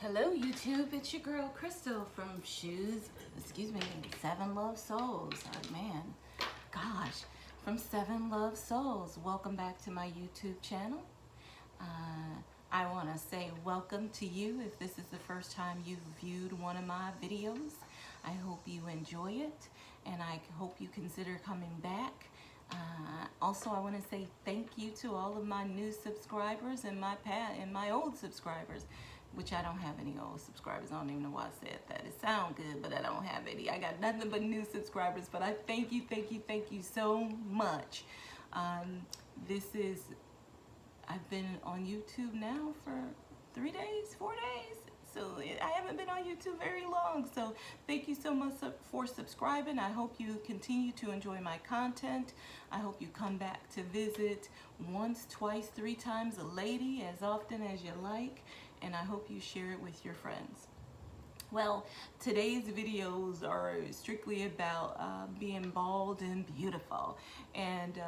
Hello YouTube, it's your girl Crystal from Seven Love Souls. Oh man, gosh, from Seven Love Souls. Welcome back to my YouTube channel. I want to say welcome to you if this is the first time you've viewed one of my videos. I hope you enjoy it and I hope you consider coming back. Also, I want to say thank you to all of my new subscribers and my old subscribers, which I don't have any old subscribers. I don't even know why I said that. It sounds good, but I don't have any. I got nothing but new subscribers, but I thank you so much. I've been on YouTube now for 3 days, 4 days. So I haven't been on YouTube very long. So thank you so much for subscribing. I hope you continue to enjoy my content. I hope you come back to visit once, twice, 3 times a lady, as often as you like. And I hope you share it with your friends. Well, today's videos are strictly about being bald and beautiful, and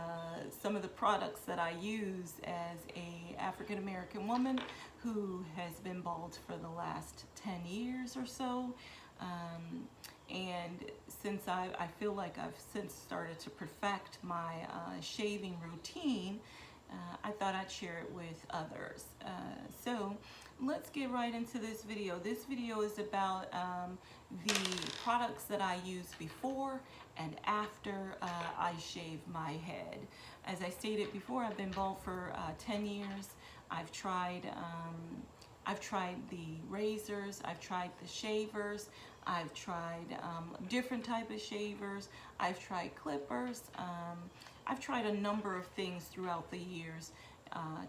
some of the products that I use as a African American woman who has been bald for the last 10 years or so. And since I feel like I've since started to perfect my shaving routine, I thought I'd share it with others. So let's get right into this video. This video is about the products that I used before and after I shaved my head. As I stated before, I've been bald for 10 years. I've tried the razors, I've tried the shavers, I've tried different type of shavers, I've tried clippers, I've tried a number of things throughout the years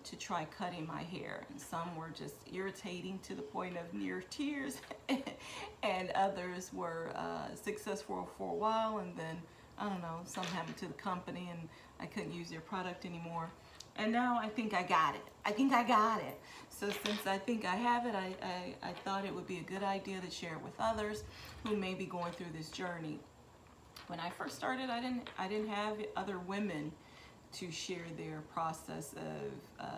to try cutting my hair, and some were just irritating to the point of near tears and others were successful for a while, and then I don't know, something happened to the company and I couldn't use their product anymore. And now I think I got it. So since I think I have it, I thought it would be a good idea to share it with others who may be going through this journey. When I first started, I didn't have other women to share their process of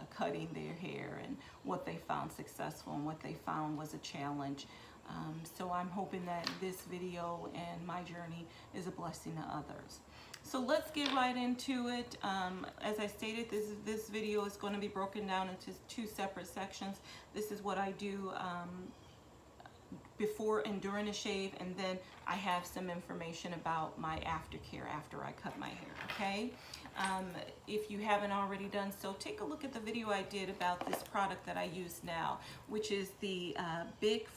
cutting their hair and what they found successful and what they found was a challenge. So I'm hoping that this video and my journey is a blessing to others. So let's get right into it. As I stated, this video is going to be broken down into 2 separate sections. This is what I do before and during a shave, and then I have some information about my aftercare after I cut my hair, okay? If you haven't already done so, take a look at the video I did about this product that I use now, which is the BIC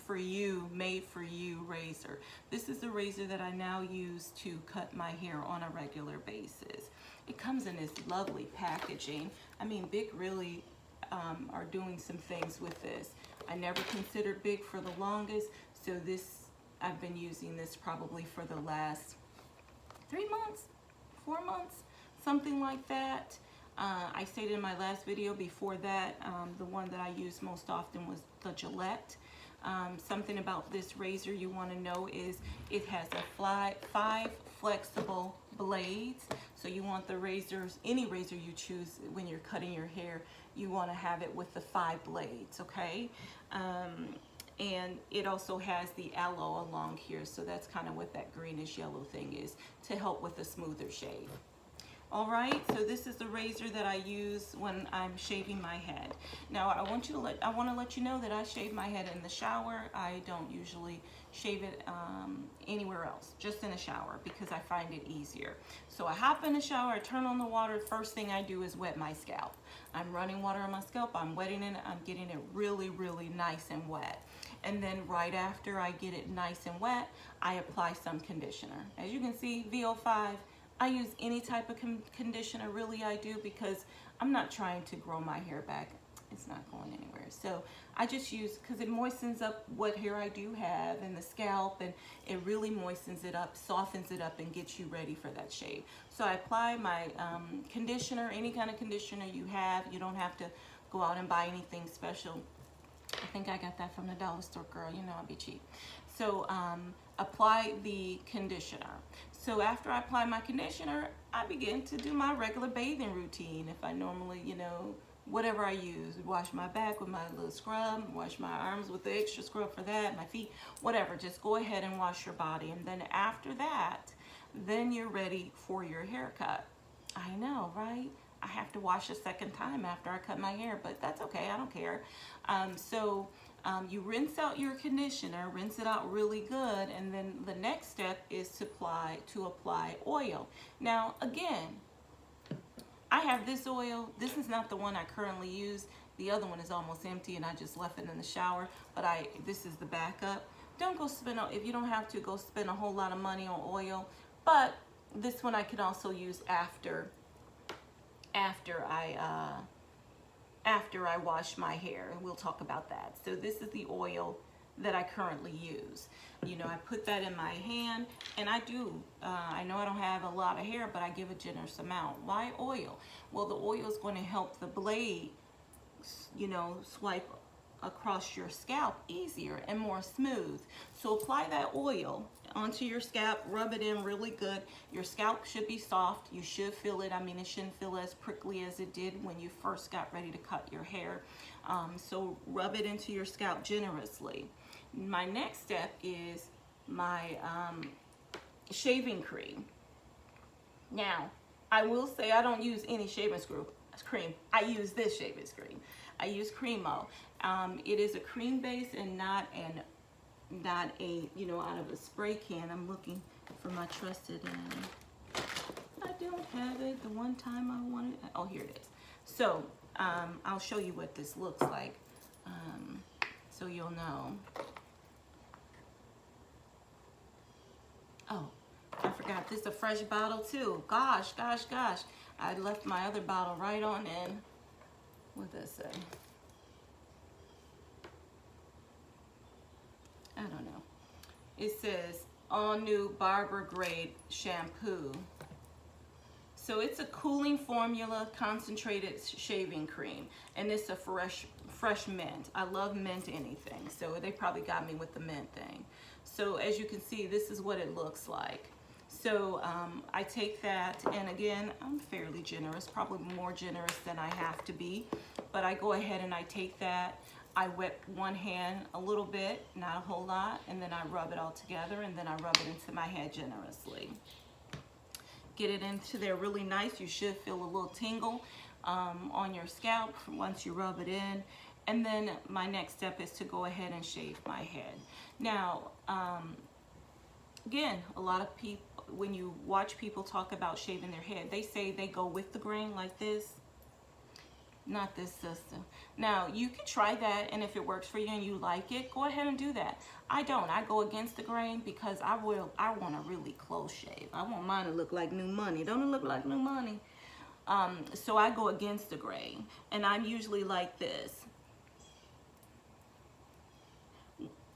Made for You razor. This is the razor that I now use to cut my hair on a regular basis. It comes in this lovely packaging. I mean, BIC really are doing some things with this. I never considered BIC for the longest, so I've been using this probably for the last 3 months, 4 months, something like that. I stated in my last video before that, the one that I used most often was the Gillette. Something about this razor you want to know is it has 5 flexible blades. So you want the razors, any razor you choose when you're cutting your hair, you want to have it with the 5 blades, okay? And it also has the aloe along here, so that's kind of what that greenish yellow thing is to help with a smoother shave. All right, so this is the razor that I use when I'm shaving my head. Now I want to let you know that I shave my head in the shower. I don't usually shave it anywhere else, just in the shower, because I find it easier. So I hop in the shower, I turn on the water. First thing I do is wet my scalp. I'm running water on my scalp, I'm wetting it, I'm getting it really, really nice and wet. And then right after I get it nice and wet, I apply some conditioner. As you can see, VO5. I use any type of conditioner, really I do, because I'm not trying to grow my hair back. It's not going anywhere. So I just use, because it moistens up what hair I do have in the scalp, and it really moistens it up, softens it up, and gets you ready for that shave. So I apply my conditioner, any kind of conditioner you have. You don't have to go out and buy anything special. I think I got that from the dollar store, girl. You know I'll be cheap. So apply the conditioner. So after I apply my conditioner, I begin to do my regular bathing routine. If I normally, whatever I use. Wash my back with my little scrub, wash my arms with the extra scrub for that, my feet, whatever. Just go ahead and wash your body. And then after that, then you're ready for your haircut. I know, right? I have to wash a second time after I cut my hair, but that's okay, I don't care. You rinse out your conditioner, rinse it out really good, and then the next step is to apply oil. Now, again, I have this oil. This is not the one I currently use. The other one is almost empty, and I just left it in the shower, but this is the backup. Don't go spend, if you don't have to, go spend a whole lot of money on oil, but this one I can also use after I wash my hair, and we'll talk about that. So this is the oil that I currently use. You know, I put that in my hand, and I know I don't have a lot of hair, but I give a generous amount. Why oil? Well, the oil is going to help the blade, you know, swipe across your scalp easier and more smooth. So apply that oil onto your scalp, rub it in really good. Your scalp should be soft. You should feel it. I mean, it shouldn't feel as prickly as it did when you first got ready to cut your hair. So rub it into your scalp generously. My next step is my shaving cream. Now, I will say I don't use any shaving cream. I use this shaving cream. I use Chermo. It is a cream base and not a, you know, out of a spray can. I'm looking for my trusted, I don't have it. The one time I wanted, oh, here it is. So I'll show you what this looks like, so you'll know. Oh, I forgot, this is a fresh bottle too. Gosh. I left my other bottle right on in. What does that say? I don't know. It says all new barber grade shampoo. So it's a cooling formula concentrated shaving cream, and it's a fresh mint. I love mint anything, so they probably got me with the mint thing. So as you can see, this is what it looks like. So I take that, and again, I'm fairly generous, probably more generous than I have to be, but I go ahead and I take that, I wet one hand a little bit, not a whole lot, and then I rub it all together, and then I rub it into my head generously. Get it into there really nice. You should feel a little tingle on your scalp once you rub it in. And then my next step is to go ahead and shave my head. Now, again, a lot of people, when you watch people talk about shaving their head, they say they go with the grain like this. Not this, sister. Now, you can try that, and if it works for you and you like it, go ahead and do that. I don't. I go against the grain because I want a really close shave. I want mine to look like new money. Don't it look like new money? So I go against the grain, and I'm usually like this.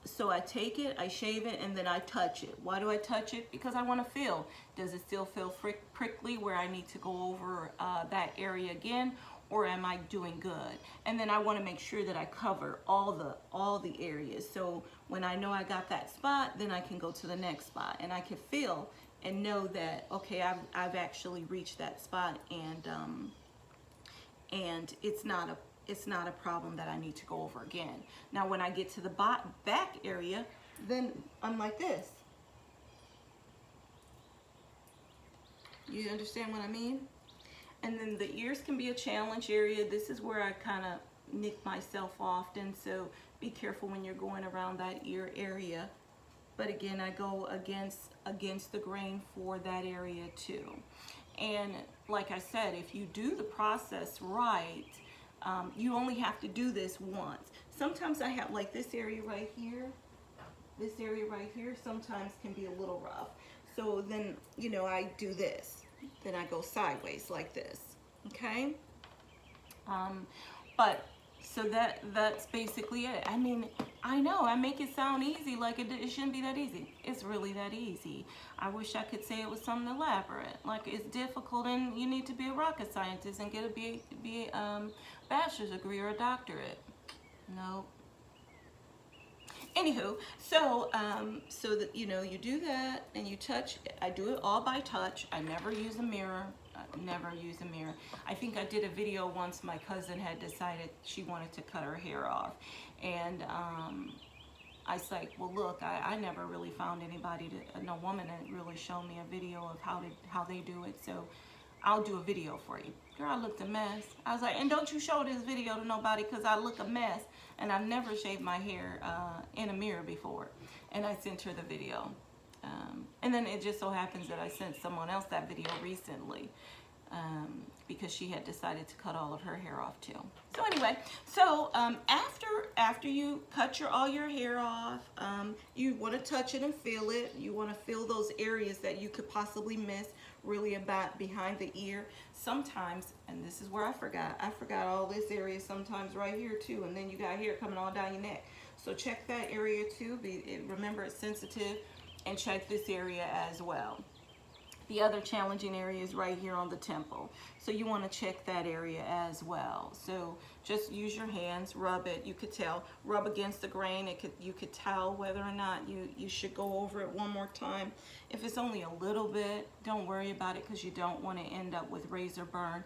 So I take it, I shave it, and then I touch it. Why do I touch it? Because I want to feel. Does it still feel prickly where I need to go over that area again? Or am I doing good? And then I want to make sure that I cover all the areas. So when I know I got that spot, then I can go to the next spot, and I can feel and know that, okay, I've actually reached that spot, and it's not a problem that I need to go over again. Now when I get to the back area, then I'm like this. You understand what I mean? And then the ears can be a challenge area. This is where I kind of nick myself often, so be careful when you're going around that ear area. But again, I go against the grain for that area too. And like I said, if you do the process right, you only have to do this once. Sometimes I have, like this area right here, sometimes can be a little rough. So then, you know, I do this. Then I go sideways like this, okay? But so that's basically it. I mean, I know I make it sound easy, like it shouldn't be that easy. It's really that easy. I wish I could say it was something elaborate. Like, it's difficult, and you need to be a rocket scientist and get a bachelor's degree or a doctorate. No. Anywho, so that, you know, you do that and you touch. I do it all by touch. I never use a mirror. never use a mirror. I think I did a video once. My cousin had decided she wanted to cut her hair off, and I was like, well, look, I never really found anybody, no woman that really showed me a video of how they do it, so I'll do a video for you. Girl, I looked a mess. I was like, and don't you show this video to nobody, because I look a mess, and I've never shaved my hair in a mirror before. And I sent her the video. And then it just so happens that I sent someone else that video recently, because she had decided to cut all of her hair off too. So anyway, so after you cut all your hair off, you want to touch it and feel it. You want to feel those areas that you could possibly miss, really about behind the ear. Sometimes, and this is where I forgot all this area sometimes right here too, and then you got hair coming all down your neck. So check that area too. Remember, it's sensitive, and check this area as well. The other challenging area is right here on the temple. So you want to check that area as well. So just use your hands, rub it. You could tell, rub against the grain. You could tell whether or not you should go over it one more time. If it's only a little bit, don't worry about it, because you don't want to end up with razor burn.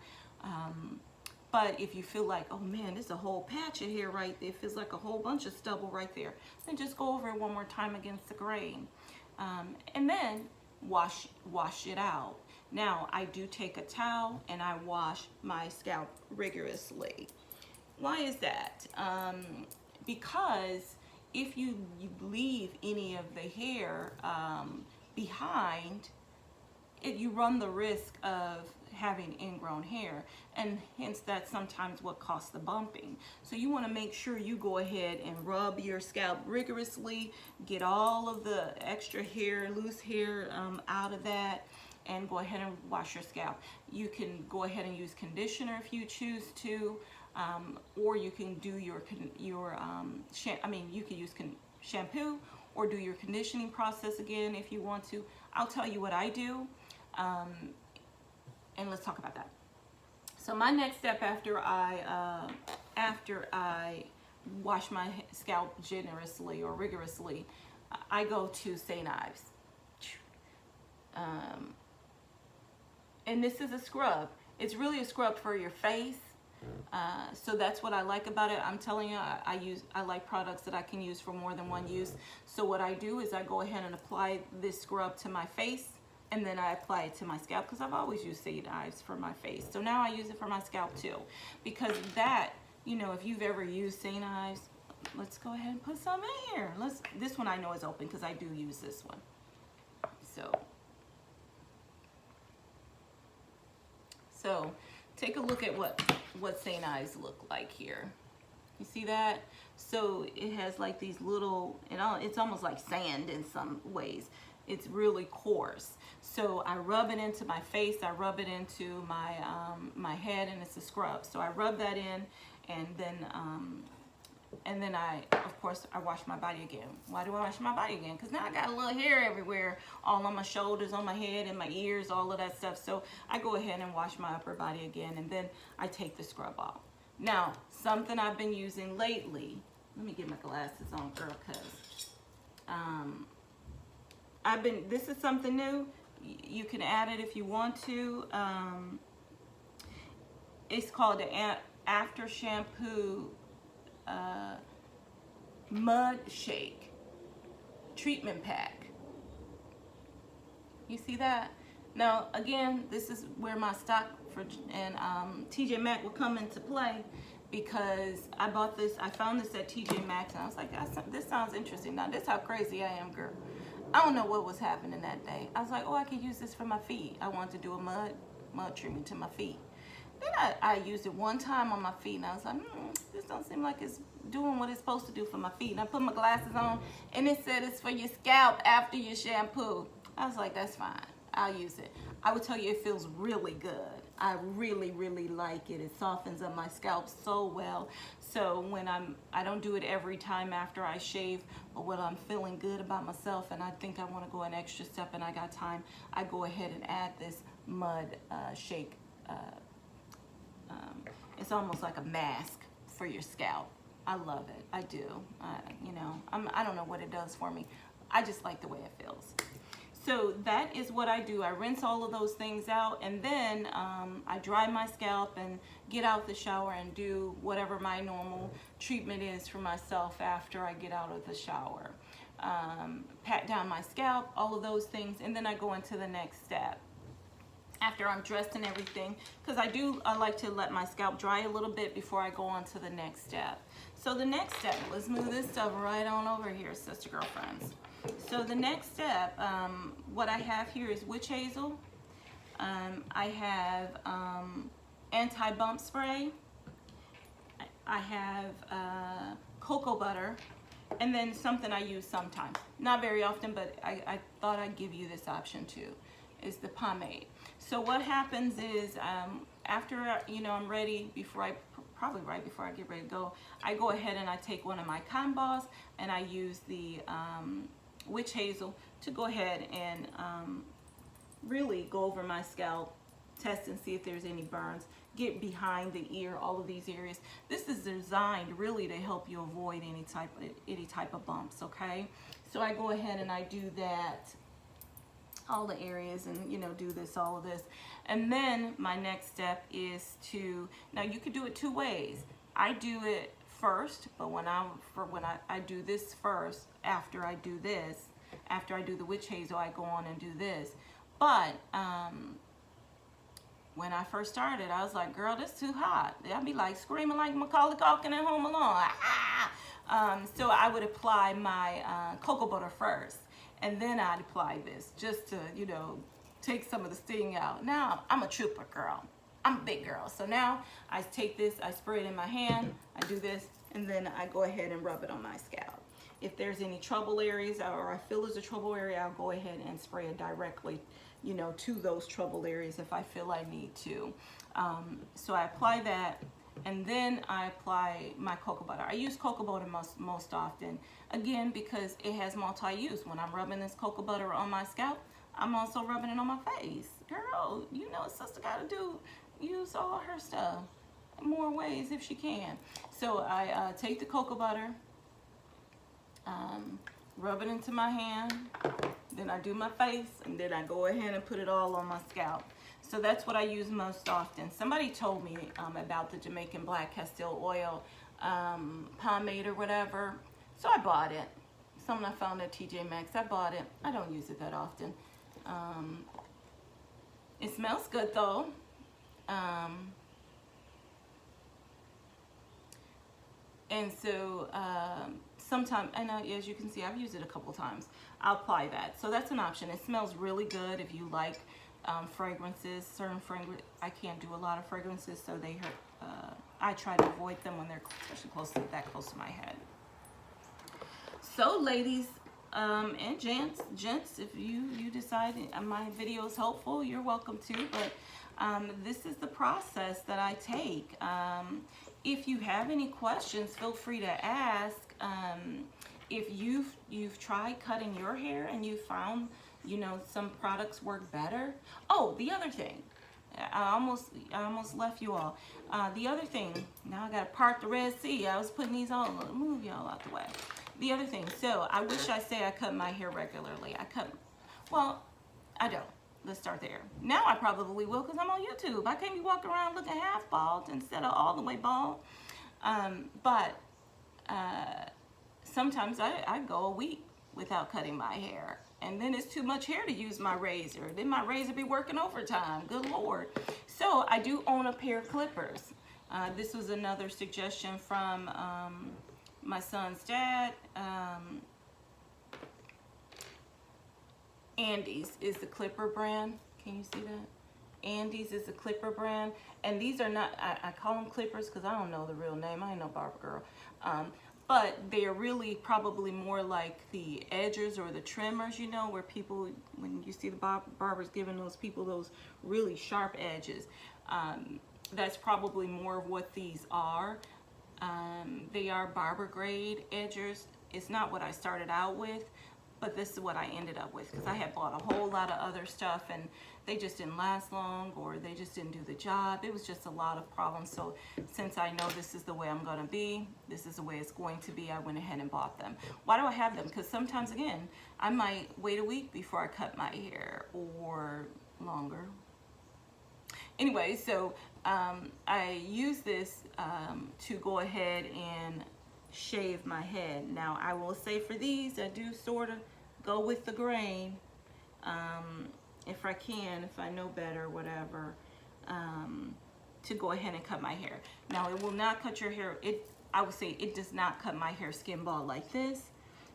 But if you feel like, oh man, there's a whole patch of hair right there, it feels like a whole bunch of stubble right there, then just go over it one more time against the grain. And then wash it out. Now, I do take a towel and I wash my scalp rigorously. Why is that? Because if you leave any of the hair behind, you run the risk of having ingrown hair, and hence that's sometimes what causes the bumping. So you want to make sure you go ahead and rub your scalp rigorously, get all of the extra hair, loose hair out of that, and go ahead and wash your scalp. You can go ahead and use conditioner if you choose to, or you can do you can use shampoo or do your conditioning process again if you want to. I'll tell you what I do. And let's talk about that. So my next step after I wash my scalp generously or rigorously, I go to St. Ives. And this is a scrub. It's really a scrub for your face. So that's what I like about it. I'm telling you, I like products that I can use for more than one use. So what I do is I go ahead and apply this scrub to my face, and then I apply it to my scalp, because I've always used St. Ives for my face. So now I use it for my scalp too. Because that, if you've ever used St. Ives, let's go ahead and put some in here. This one I know is open because I do use this one. So take a look at what St. Ives look like here. You see that? So it has like these little, it's almost like sand in some ways. It's really coarse. So I rub it into my face, I rub it into my my head, and it's a scrub. So I rub that in, and then of course I wash my body again. Why do I wash my body again? Because now I got a little hair everywhere, all on my shoulders, on my head, and my ears, all of that stuff. So I go ahead and wash my upper body again, and then I take the scrub off. Now, something I've been using lately, let me get my glasses on, girl, because this is something new. You can add it if you want to. It's called the After Shampoo Mud Shake Treatment Pack. You see that? Now, again, this is where my stock and TJ Maxx will come into play, because I found this at TJ Maxx, and I was like, this sounds interesting. Now, this is how crazy I am, girl. I don't know what was happening that day. I was like, oh, I could use this for my feet. I wanted to do a mud treatment to my feet. Then I used it one time on my feet, and I was like, this don't seem like it's doing what it's supposed to do for my feet. And I put my glasses on, and it said it's for your scalp after your shampoo. I was like, that's fine. I'll use it. I would tell you, it feels really good. I really, really like it. It softens up my scalp so well. So when I don't do it every time after I shave, but when I'm feeling good about myself and I think I want to go an extra step and I got time, I go ahead and add this mud shake. It's almost like a mask for your scalp. I love it. I do. I don't know what it does for me. I just like the way it feels. So that is what I do. I rinse all of those things out, and then I dry my scalp and get out the shower and do whatever my normal treatment is for myself after I get out of the shower. Pat down my scalp, all of those things, and then I go into the next step. After I'm dressed and everything, because I like to let my scalp dry a little bit before I go on to the next step. So the next step, let's move this stuff right on over here, sister girlfriends. So the next step, what I have here is witch hazel. I have anti-bump spray. I have cocoa butter, and then something I use sometimes. Not very often, but I thought I'd give you this option too, is the pomade. So what happens is after I'm ready, probably right before I get ready to go, I go ahead and I take one of my cotton balls and I use the witch hazel to go ahead and really go over my scalp, test and see if there's any burns, get behind the ear, all of these areas. This is designed really to help you avoid any type of bumps, okay? So I go ahead and I do that, all the areas, and do all of this. And then my next step is now you could do it two ways. I do it first, but when I do this first, after I do the witch hazel, I go on and do this. But when I first started, I was like, girl, this too hot. I'd be like screaming like Macaulay Culkin at Home Alone. So I would apply my cocoa butter first, and then I'd apply this just to, take some of the sting out. Now I'm a trooper girl. I'm a big girl. So now I take this, I spray it in my hand, I do this, and then I go ahead and rub it on my scalp. If there's any trouble areas or I feel there's a trouble area, I'll go ahead and spray it directly, to those trouble areas if I feel I need to. So I apply that, and then I apply my cocoa butter. I use cocoa butter most often, again, because it has multi-use. When I'm rubbing this cocoa butter on my scalp, I'm also rubbing it on my face. Girl, sister gotta use all her stuff more ways if she can. So I take the cocoa butter, rub it into my hand, then I do my face, and then I go ahead and put it all on my scalp. So that's what I use most often. Somebody told me about the Jamaican Black Castile Oil pomade or whatever, so I bought it. Something I found at TJ Maxx. I bought it. I don't use it that often. It smells good though. And so sometimes, and as you can see, I've used it a couple times. I'll apply that. So that's an option. It smells really good if you like fragrances. Certain fragrances, I can't do a lot of fragrances, so they hurt. I try to avoid them when they're especially that close to my head. So ladies and gents, if you decide my video is helpful, you're welcome to. But this is the process that I take. If you have any questions, feel free to ask. If you've tried cutting your hair and you found some products work better. Oh, the other thing, I almost left you all. The other thing, now I gotta part the Red Sea. I was putting these on. Move y'all out the way. The other thing, so I wish I say I cut my hair regularly. Well, I don't. Let's start there. Now I probably will, because I'm on YouTube. I can't be walking around looking half bald instead of all the way bald. But sometimes I go a week without cutting my hair. And then it's too much hair to use my razor. Then my razor be working overtime. Good Lord. So I do own a pair of clippers. This was another suggestion from my son's dad. Andes is the clipper brand. Can you see that? Andes is the clipper brand. And these are not, I call them clippers because I don't know the real name. I ain't no barber girl. But they are really probably more like the edgers or the trimmers, where people, when you see the barbers giving those people those really sharp edges, that's probably more of what these are. They are barber grade edgers. It's not what I started out with, but this is what I ended up with, because I had bought a whole lot of other stuff, and they just didn't last long, or they just didn't do the job. It was just a lot of problems. So since I know this is the way I'm gonna be, this is the way it's going to be, I went ahead and bought them. Why do I have them? Because sometimes, again, I might wait a week before I cut my hair, or longer. Anyway, so I use this to go ahead and shave my head. Now, I will say for these, I do sort of go with the grain, if I can, if I know better, whatever, to go ahead and cut my hair. Now, it will not cut your hair. I would say it does not cut my hair skin bald like this,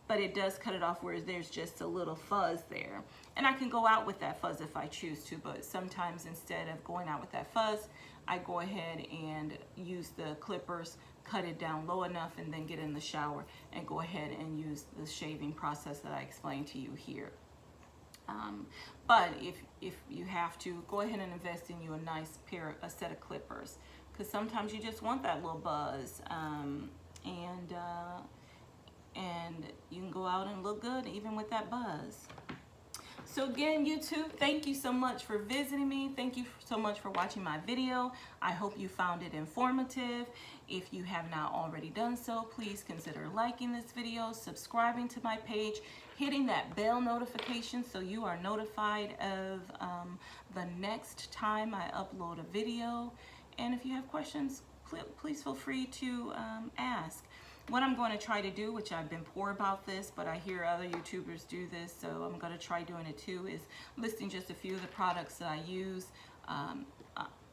but it does cut it off where there's just a little fuzz there. And I can go out with that fuzz if I choose to, but sometimes instead of going out with that fuzz, I go ahead and use the clippers, cut it down low enough, and then get in the shower and go ahead and use the shaving process that I explained to you here. But if you have to, go ahead and invest in you a nice a set of clippers, because sometimes you just want that little buzz, and you can go out and look good even with that buzz. So again, YouTube, thank you so much for visiting me. Thank you so much for watching my video. I hope you found it informative. If you have not already done so, please consider liking this video, subscribing to my page, hitting that bell notification so you are notified of the next time I upload a video. And if you have questions, please feel free to ask. What I'm going to try to do, which I've been poor about this, but I hear other YouTubers do this, so I'm going to try doing it too, is listing just a few of the products that I use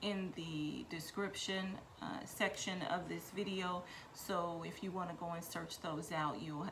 in the description section of this video. So if you want to go and search those out, you